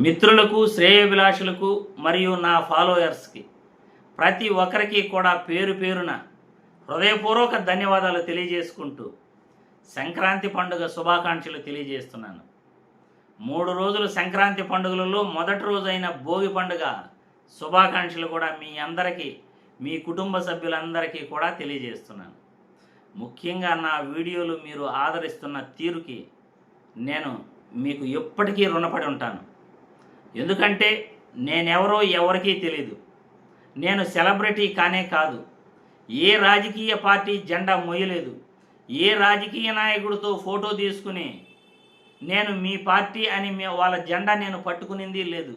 మిత్రులకు, శ్రేయోభిలాషులకు మరియు నా ఫాలోయర్స్కి ప్రతి ఒక్కరికి కూడా పేరు పేరున హృదయపూర్వక ధన్యవాదాలు తెలియజేసుకుంటూ సంక్రాంతి పండుగ శుభాకాంక్షలు తెలియజేస్తున్నాను. 3 రోజులు సంక్రాంతి పండుగలలో మొదటి రోజైన భోగి పండుగ శుభాకాంక్షలు కూడా మీ అందరికీ, మీ కుటుంబ సభ్యులందరికీ కూడా తెలియజేస్తున్నాను. ముఖ్యంగా నా వీడియోలు మీరు ఆదరిస్తున్న తీరుకి నేను మీకు ఎప్పటికీ రుణపడి ఉంటాను. ఎందుకంటే నేనెవరో ఎవరికీ తెలియదు. నేను సెలబ్రిటీ కానే కాదు. ఏ రాజకీయ పార్టీ జెండా మోయలేదు. ఏ రాజకీయ నాయకుడితో ఫోటో తీసుకుని నేను మీ పార్టీ అని వాళ్ళ జెండా నేను పట్టుకునింది లేదు.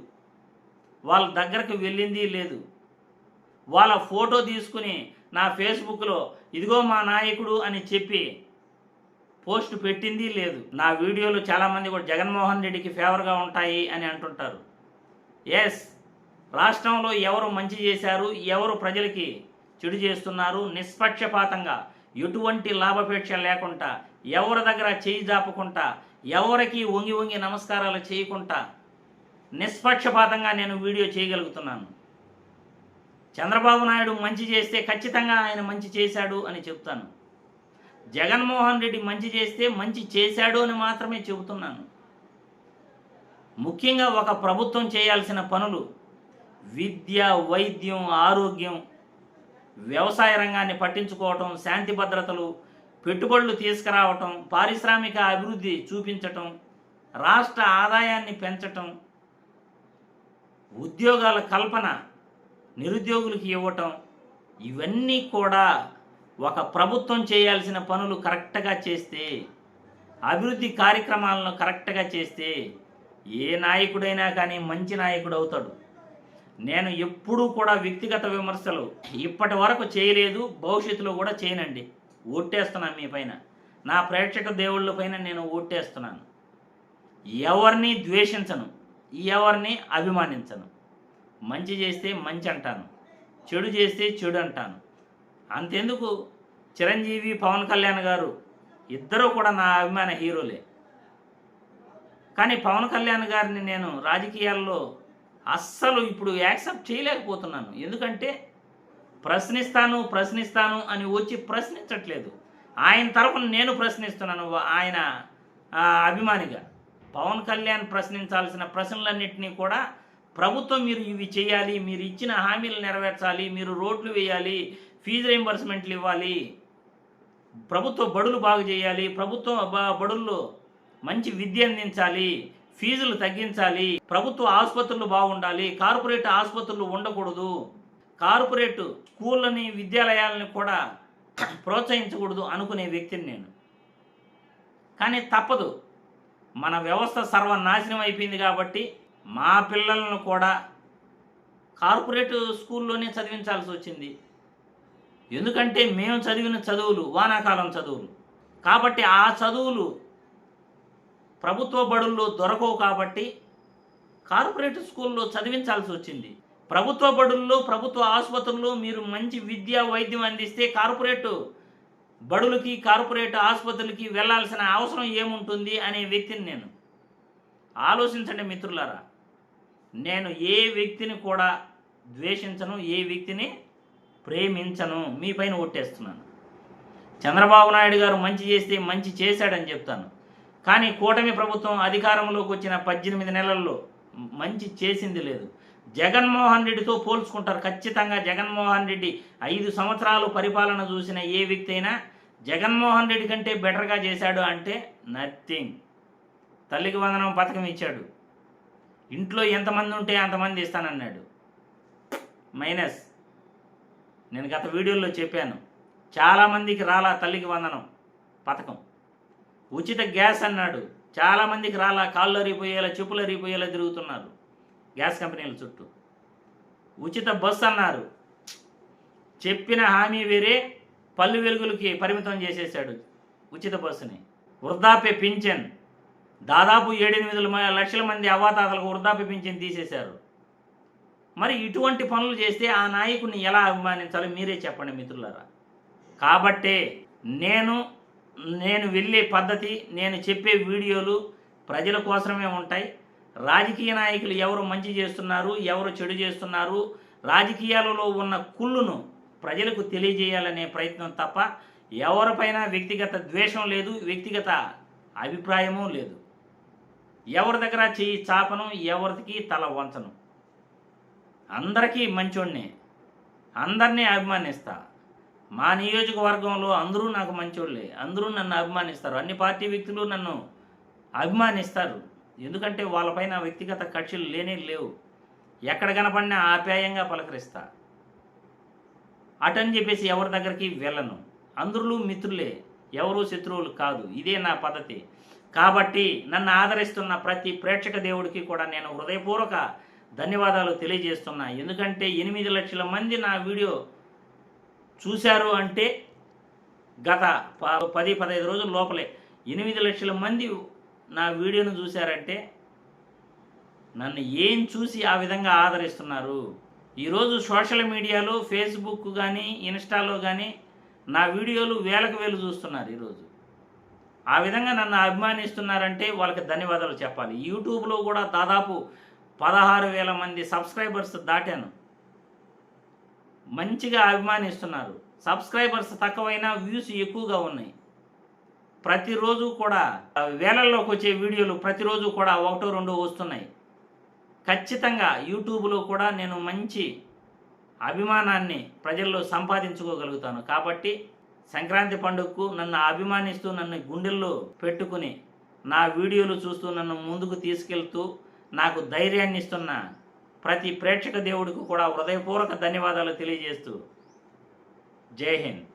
వాళ్ళ దగ్గరకు వెళ్ళింది లేదు. వాళ్ళ ఫోటో తీసుకుని నా ఫేస్బుక్లో ఇదిగో మా నాయకుడు అని చెప్పి పోస్ట్ పెట్టింది లేదు. నా వీడియోలు చాలామంది కూడా జగన్మోహన్ రెడ్డికి ఫేవర్గా ఉంటాయి అని అంటుంటారు. ఎస్, రాష్ట్రంలో ఎవరు మంచి చేశారు, ఎవరు ప్రజలకి చెడు చేస్తున్నారు, నిష్పక్షపాతంగా ఎటువంటి లాభాపేక్ష లేకుండా, ఎవరి దగ్గర చేయి జాపుకుంటా, ఎవరికి వంగి వంగి నమస్కారాలు చేయకుండా నిష్పక్షపాతంగా నేను వీడియో చేయగలుగుతున్నాను. చంద్రబాబు నాయుడు మంచి చేస్తే ఖచ్చితంగా ఆయన మంచి చేశాడు అని చెప్తాను. జగన్మోహన్ రెడ్డి మంచి చేస్తే మంచి చేశాడు అని మాత్రమే చెబుతున్నాను. ముఖ్యంగా ఒక ప్రభుత్వం చేయాల్సిన పనులు విద్య, వైద్యం, ఆరోగ్యం, వ్యవసాయ రంగాన్ని పట్టించుకోవటం, శాంతి భద్రతలు, పెట్టుబడులు తీసుకురావటం, పారిశ్రామిక అభివృద్ధి చూపించటం, రాష్ట్ర ఆదాయాన్ని పెంచటం, ఉద్యోగాల కల్పన నిరుద్యోగులకి ఇవ్వటం, ఇవన్నీ కూడా ఒక ప్రభుత్వం చేయాల్సిన పనులు కరెక్ట్గా చేస్తే, అభివృద్ధి కార్యక్రమాలను కరెక్ట్గా చేస్తే ఏ నాయకుడైనా కానీ మంచి నాయకుడు అవుతాడు. నేను ఎప్పుడూ కూడా వ్యక్తిగత విమర్శలు ఇప్పటి వరకు చేయలేదు, భవిష్యత్తులో కూడా చేయనండి. ఓట్టేస్తున్నాను మీ పైన, నా ప్రేక్షక దేవుళ్ళ పైన నేను ఓట్టేస్తున్నాను. ఎవరిని ద్వేషించను, ఎవరిని అభిమానించను. మంచి చేస్తే మంచి అంటాను, చెడు చేస్తే చెడు అంటాను. అంతెందుకు, చిరంజీవి, పవన్ కళ్యాణ్ గారు ఇద్దరూ కూడా నా అభిమాన హీరోలే. కానీ పవన్ కళ్యాణ్ గారిని నేను రాజకీయాల్లో అస్సలు ఇప్పుడు యాక్సెప్ట్ చేయలేకపోతున్నాను. ఎందుకంటే ప్రశ్నిస్తాను అని వచ్చి ప్రశ్నించట్లేదు. ఆయన తరపున నేను ప్రశ్నిస్తున్నాను. ఆయన అభిమానిగా పవన్ కళ్యాణ్ ప్రశ్నించాల్సిన ప్రశ్నలన్నింటినీ కూడా ప్రభుత్వం మీరు ఇవి చేయాలి, మీరు ఇచ్చిన హామీలు నెరవేర్చాలి, మీరు రోడ్లు వేయాలి, ఫీజు రీయింబర్స్మెంట్లు ఇవ్వాలి, ప్రభుత్వ బడులు బాగు చేయాలి, ప్రభుత్వ బడుల్లో మంచి విద్య అందించాలి, ఫీజులు తగ్గించాలి, ప్రభుత్వ ఆసుపత్రులు బాగుండాలి, కార్పొరేట్ ఆసుపత్రులు ఉండకూడదు, కార్పొరేట్ స్కూళ్ళని, విద్యాలయాలని కూడా ప్రోత్సహించకూడదు అనుకునే వ్యక్తిని నేను. కానీ తప్పదు, మన వ్యవస్థ సర్వనాశనం అయిపోయింది కాబట్టి మా పిల్లలను కూడా కార్పొరేట్ స్కూల్లోనే చదివించాల్సి వచ్చింది. ఎందుకంటే మేము చదివిన చదువులు వానాకాలం చదువులు కాబట్టి ఆ చదువులు ప్రభుత్వ బడుల్లో దొరకవు కాబట్టి కార్పొరేట్ స్కూల్లో చదివించాల్సి వచ్చింది. ప్రభుత్వ బడుల్లో, ప్రభుత్వ ఆసుపత్రుల్లో మీరు మంచి విద్య, వైద్యం అందిస్తే కార్పొరేట్ బడులకి, కార్పొరేట్ ఆసుపత్రులకి వెళ్ళాల్సిన అవసరం ఏముంటుంది అనే వ్యక్తిని నేను. ఆలోచించండి మిత్రులారా. నేను ఏ వ్యక్తిని కూడా ద్వేషించను, ఏ వ్యక్తిని ప్రేమించను. మీ పైన ఓట్టేస్తున్నాను. చంద్రబాబు నాయుడు గారు మంచి చేస్తే మంచి చేశాడని చెప్తాను. కానీ కూటమి ప్రభుత్వం అధికారంలోకి వచ్చిన 18 నెలల్లో మంచి చేసింది లేదు. జగన్మోహన్ రెడ్డితో పోల్చుకుంటారు. ఖచ్చితంగా జగన్మోహన్ రెడ్డి 5 సంవత్సరాలు పరిపాలన చూసిన ఏ వ్యక్తి అయినా జగన్మోహన్ రెడ్డి కంటే బెటర్గా చేశాడు అంటే నథింగ్. తల్లికి వందనం పథకం ఇచ్చాడు. ఇంట్లో ఎంతమంది ఉంటే అంతమంది ఇస్తానన్నాడు. మైనస్. నేను గత వీడియోలో చెప్పాను, చాలామందికి రాలా తల్లికి వందనం పథకం. ఉచిత గ్యాస్ అన్నాడు, చాలామందికి రాలా. కాళ్ళు అరిగిపోయేలా, చెప్పులు అరిగిపోయేలా తిరుగుతున్నారు గ్యాస్ కంపెనీల చుట్టూ. ఉచిత బస్సు అన్నారు, చెప్పిన హామీ వేరే, పల్లు వెలుగులకి పరిమితం చేసేసాడు ఉచిత బస్సుని. వృద్ధాప్య పింఛన్ దాదాపు 7-8 లక్షల మంది అవ్వాతాతలకు వృద్ధాప్య పింఛన్ తీసేశారు. మరి ఇటువంటి పనులు చేస్తే ఆ నాయకుడిని ఎలా అభిమానించాలో మీరే చెప్పండి మిత్రులారా. కాబట్టే నేను వెళ్ళే పద్ధతి, నేను చెప్పే వీడియోలు ప్రజల కోసమే ఉంటాయి. రాజకీయ నాయకులు ఎవరు మంచి చేస్తున్నారు, ఎవరు చెడు చేస్తున్నారు, రాజకీయాలలో ఉన్న కుళ్ళును ప్రజలకు తెలియజేయాలనే ప్రయత్నం తప్ప ఎవరిపైన వ్యక్తిగత ద్వేషం లేదు, వ్యక్తిగత అభిప్రాయము లేదు. ఎవరి దగ్గర చెయ్యి చాపను, ఎవరికి తల వంచను. అందరికీ మంచోడినే, అందరినీ అభిమానిస్తా. మా నియోజకవర్గంలో అందరూ నాకు మంచోళ్ళే, అందరూ నన్ను అభిమానిస్తారు. అన్ని పార్టీ వ్యక్తులు నన్ను అభిమానిస్తారు. ఎందుకంటే వాళ్ళపైన వ్యక్తిగత కక్షలు లేవు. ఎక్కడ కనపడినా ఆప్యాయంగా పలకరిస్తా. అటని చెప్పేసి ఎవరి దగ్గరికి వెళ్ళను. అందరూ మిత్రులే, ఎవరూ శత్రువులు కాదు. ఇదే నా పద్ధతి. కాబట్టి నన్ను ఆదరిస్తున్న ప్రతి ప్రేక్షక దేవుడికి కూడా నేను హృదయపూర్వక ధన్యవాదాలు తెలియజేస్తున్నా. ఎందుకంటే 8 లక్షల మంది నా వీడియో చూశారు అంటే గత 10-15 రోజుల లోపలే 8 లక్షల మంది నా వీడియోను చూశారంటే నన్ను ఏం చూసి ఆ విధంగా ఆదరిస్తున్నారు. ఈరోజు సోషల్ మీడియాలో ఫేస్బుక్ కానీ ఇన్స్టాలో కానీ నా వీడియోలు వేలకు వేలు చూస్తున్నారు. ఈరోజు ఆ విధంగా నన్ను అభిమానిస్తున్నారంటే వాళ్ళకి ధన్యవాదాలు చెప్పాలి. యూట్యూబ్లో కూడా దాదాపు 16,000 మంది సబ్స్క్రైబర్స్ దాటాను. మంచిగా అభిమానిస్తున్నారు. సబ్స్క్రైబర్స్ తక్కువైనా వ్యూస్ ఎక్కువగా ఉన్నాయి. ప్రతిరోజు కూడా వేలల్లోకి వచ్చే వీడియోలు ప్రతిరోజు కూడా 1-2 వస్తున్నాయి. ఖచ్చితంగా యూట్యూబ్లో కూడా నేను మంచి అభిమానాన్ని ప్రజల్లో సంపాదించుకోగలుగుతాను. కాబట్టి సంక్రాంతి పండుగకు నన్ను అభిమానిస్తూ, నన్ను గుండెల్లో పెట్టుకుని, నా వీడియోలు చూస్తూ నన్ను ముందుకు తీసుకెళ్తూ నాకు ధైర్యాన్ని ఇస్తున్న ప్రతి ప్రేక్షక దేవుడికి కూడా హృదయపూర్వక ధన్యవాదాలు తెలియజేస్తూ జై హింద్.